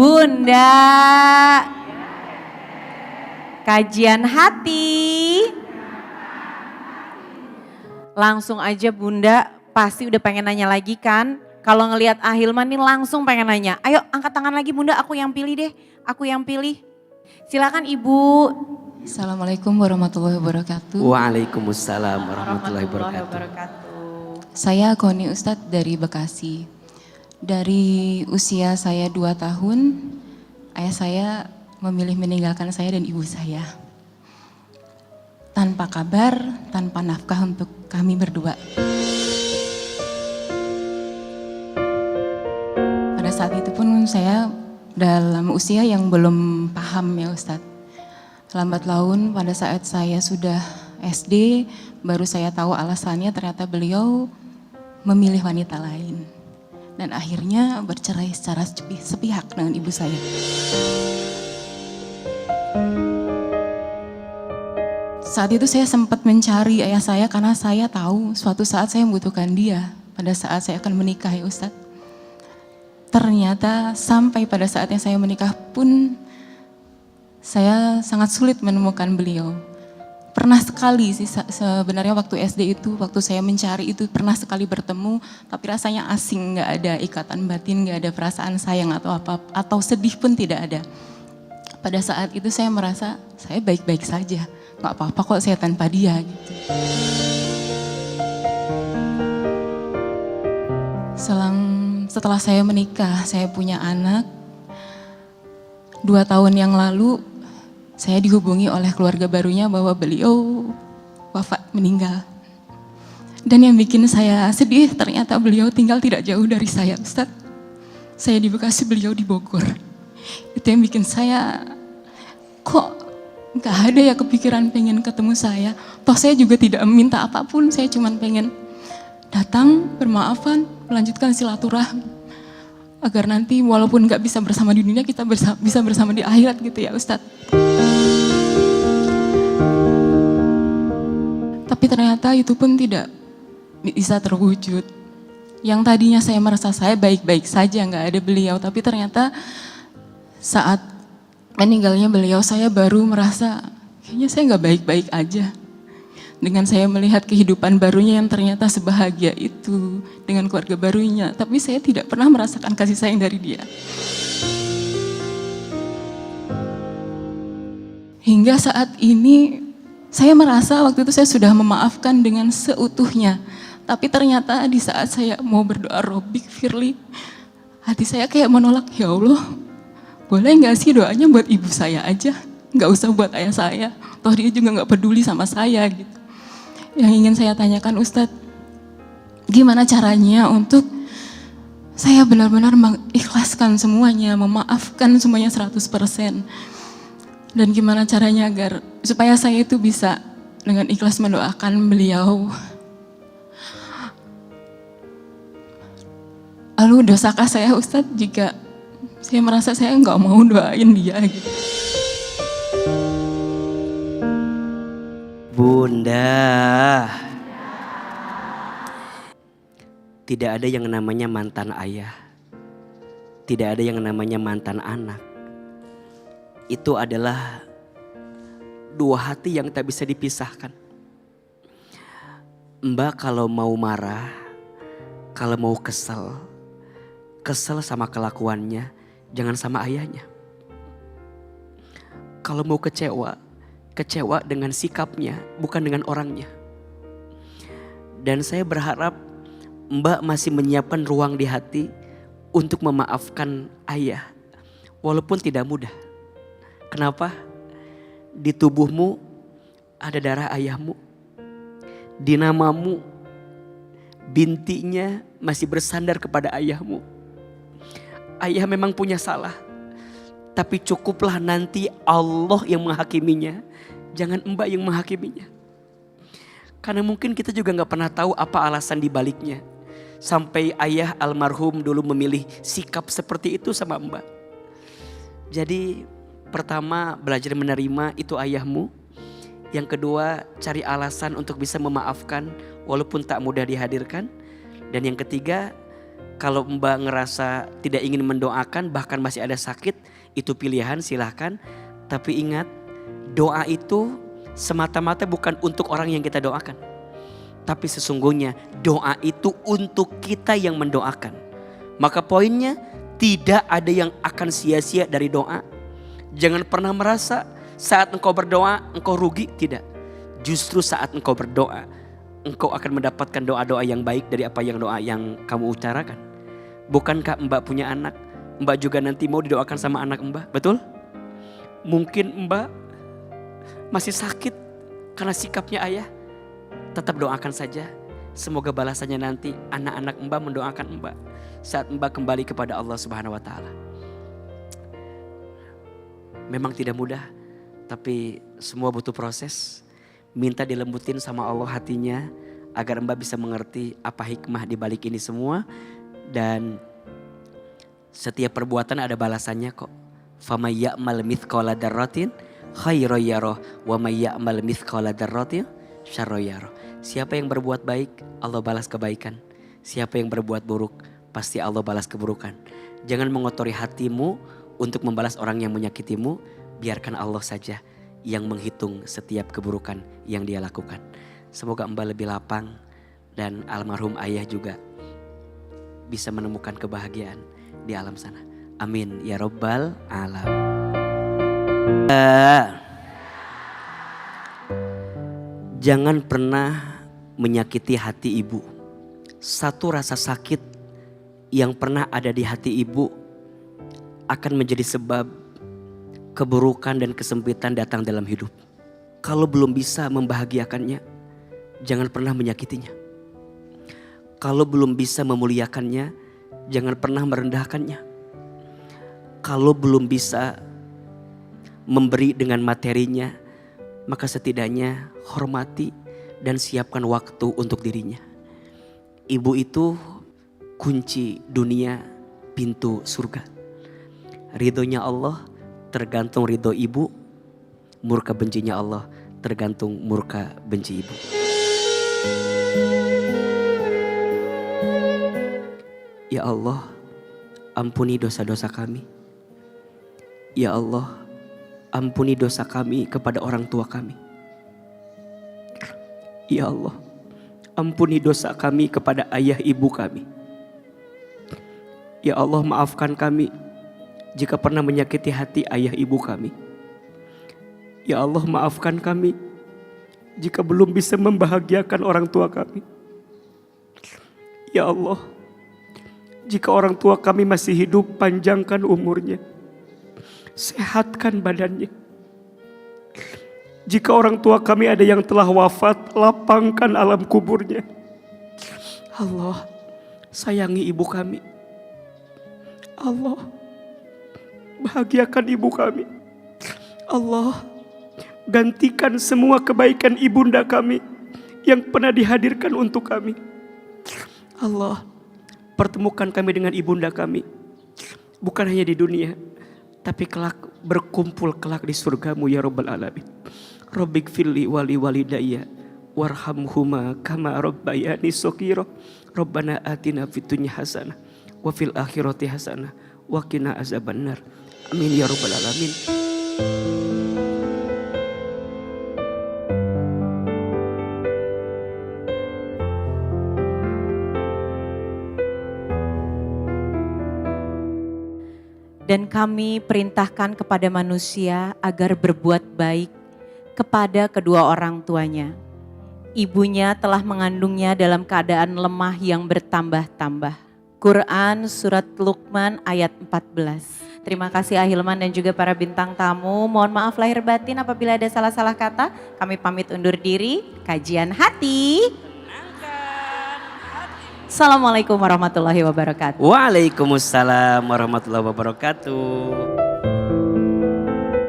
Bunda, kajian hati. Langsung aja Bunda, pasti udah pengen nanya lagi kan? Kalau ngelihat Ahilman nih langsung pengen nanya. Ayo angkat tangan lagi Bunda, aku yang pilih deh. Aku yang pilih. Silakan Ibu. Assalamualaikum warahmatullahi wabarakatuh. Waalaikumsalam warahmatullahi wabarakatuh. Saya Koni Ustadz dari Bekasi. Dari usia saya 2 tahun, ayah saya memilih meninggalkan saya dan ibu saya. Tanpa kabar, tanpa nafkah untuk kami berdua. Pada saat itu pun saya dalam usia yang belum paham ya Ustadz. Lambat laun pada saat saya sudah SD, baru saya tahu alasannya ternyata beliau memilih wanita lain. Dan akhirnya bercerai secara sepihak dengan ibu saya. Saat itu saya sempat mencari ayah saya karena saya tahu suatu saat saya membutuhkan dia. Pada saat saya akan menikah ya Ustadz. Ternyata sampai pada saatnya saya menikah pun saya sangat sulit menemukan beliau. Pernah sekali sih sebenarnya waktu SD itu, waktu saya mencari itu pernah sekali bertemu, tapi rasanya asing, gak ada ikatan batin, gak ada perasaan sayang atau apa, atau sedih pun tidak ada. Pada saat itu saya merasa saya baik-baik saja, gak apa-apa kok saya tanpa dia gitu. Setelah saya menikah, saya punya anak, 2 tahun yang lalu, saya dihubungi oleh keluarga barunya bahwa beliau wafat meninggal. Dan yang bikin saya sedih ternyata beliau tinggal tidak jauh dari saya Ustadz. Saya di Bekasi, beliau di Bogor. Itu yang bikin saya kok gak ada ya kepikiran pengen ketemu saya. Toh saya juga tidak meminta apapun, saya cuma pengen datang, bermaafan, melanjutkan silaturahmi. Agar nanti walaupun gak bisa bersama di dunia, kita bisa bersama di akhirat gitu ya Ustadz. Tapi ternyata itu pun tidak bisa terwujud. Yang tadinya saya merasa saya baik-baik saja, nggak ada beliau. Tapi ternyata saat meninggalnya beliau, saya baru merasa kayaknya saya nggak baik-baik aja. Dengan saya melihat kehidupan barunya yang ternyata sebahagia itu dengan keluarga barunya. Tapi saya tidak pernah merasakan kasih sayang dari dia. Hingga saat ini saya merasa waktu itu saya sudah memaafkan dengan seutuhnya. Tapi ternyata di saat saya mau berdoa Robbik Firly, hati saya kayak menolak, ya Allah, boleh gak sih doanya buat ibu saya aja? Gak usah buat ayah saya, toh dia juga gak peduli sama saya gitu. Yang ingin saya tanyakan Ustadz, gimana caranya untuk saya benar-benar mengikhlaskan semuanya, memaafkan semuanya 100%. Dan gimana caranya agar supaya saya itu bisa dengan ikhlas mendoakan beliau. Lalu dosakah saya Ustadz jika saya merasa saya nggak mau doain dia gitu. Bunda, tidak ada yang namanya mantan ayah. Tidak ada yang namanya mantan anak. Itu adalah 2 hati yang tak bisa dipisahkan. Mbak kalau mau marah, kalau mau kesel sama kelakuannya, jangan sama ayahnya. Kalau mau kecewa dengan sikapnya, bukan dengan orangnya. Dan saya berharap Mbak masih menyiapkan ruang di hati untuk memaafkan ayah, walaupun tidak mudah. Kenapa? Di tubuhmu ada darah ayahmu. Di namamu, bintinya masih bersandar kepada ayahmu. Ayah memang punya salah. Tapi cukuplah nanti Allah yang menghakiminya. Jangan Mbak yang menghakiminya. Karena mungkin kita juga gak pernah tahu apa alasan dibaliknya. Sampai ayah almarhum dulu memilih sikap seperti itu sama Mbak. Jadi pertama, belajar menerima itu ayahmu. Yang kedua, cari alasan untuk bisa memaafkan walaupun tak mudah dihadirkan. Dan yang ketiga, Kalau Mbak ngerasa tidak ingin mendoakan, bahkan masih ada sakit, itu pilihan, silahkan. Tapi ingat, doa itu semata-mata bukan untuk orang yang kita doakan. Tapi sesungguhnya doa itu untuk kita yang mendoakan. Maka poinnya, tidak ada yang akan sia-sia dari doa. Jangan pernah merasa saat engkau berdoa engkau rugi, tidak. Justru saat engkau berdoa, engkau akan mendapatkan doa-doa yang baik dari apa yang doa yang kamu utarakan. Bukankah Mbak punya anak? Mbak juga nanti mau didoakan sama anak Mbak, betul? Mungkin Mbak masih sakit karena sikapnya ayah. Tetap doakan saja. Semoga balasannya nanti anak-anak Mbak mendoakan Mbak saat Mbak kembali kepada Allah Subhanahu wa taala. Memang tidak mudah, tapi semua butuh proses. Minta dilembutin sama Allah hatinya agar Mbak bisa mengerti apa hikmah di balik ini semua. Dan setiap perbuatan ada balasannya kok. Famay ya'mal mithqala dzarratin khairan yarah wa may ya'mal mithqala dzarratin syarran yarah. Siapa yang berbuat baik, Allah balas kebaikan. Siapa yang berbuat buruk, pasti Allah balas keburukan. Jangan mengotori hatimu untuk membalas orang yang menyakitimu. Biarkan Allah saja yang menghitung setiap keburukan yang dia lakukan. Semoga Mbak lebih lapang dan almarhum ayah juga bisa menemukan kebahagiaan di alam sana. Amin ya Rabbal Alamin. Jangan pernah menyakiti hati ibu. Satu rasa sakit yang pernah ada di hati ibu akan menjadi sebab keburukan dan kesempitan datang dalam hidup. Kalau belum bisa membahagiakannya, jangan pernah menyakitinya. Kalau belum bisa memuliakannya, jangan pernah merendahkannya. Kalau belum bisa memberi dengan materinya, maka setidaknya hormati dan siapkan waktu untuk dirinya. Ibu itu kunci dunia, pintu surga. Ridhonya Allah tergantung ridho ibu, murka bencinya Allah tergantung murka benci ibu. Ya Allah, ampuni dosa-dosa kami. Ya Allah, ampuni dosa kami kepada orang tua kami. Ya Allah, ampuni dosa kami kepada ayah ibu kami. Ya Allah, maafkan kami jika pernah menyakiti hati ayah ibu kami. Ya Allah, maafkan kami jika belum bisa membahagiakan orang tua kami. Ya Allah, jika orang tua kami masih hidup, panjangkan umurnya, sehatkan badannya. Jika orang tua kami ada yang telah wafat, lapangkan alam kuburnya. Allah, sayangi ibu kami. Allah, bahagiakan ibu kami. Allah, gantikan semua kebaikan ibunda kami yang pernah dihadirkan untuk kami. Allah, pertemukan kami dengan ibunda kami. Bukan hanya di dunia, tapi kelak berkumpul kelak di surgamu ya Rabbal Alamin. Rabbik firli wali walidayya warhamhuma kama rabbayani shaghira. Rabbana atina fid dunya hasanah wa fil akhirati hasanah wa qina azabannar. Amin ya Rabbal Alamin. Dan kami perintahkan kepada manusia agar berbuat baik kepada kedua orang tuanya. Ibunya telah mengandungnya dalam keadaan lemah yang bertambah-tambah. Quran Surat Luqman ayat 14. Terima kasih Ahilman dan juga para bintang tamu. Mohon maaf lahir batin apabila ada salah-salah kata. Kami pamit undur diri. Kajian hati. Assalamualaikum warahmatullahi wabarakatuh. Waalaikumsalam warahmatullahi wabarakatuh.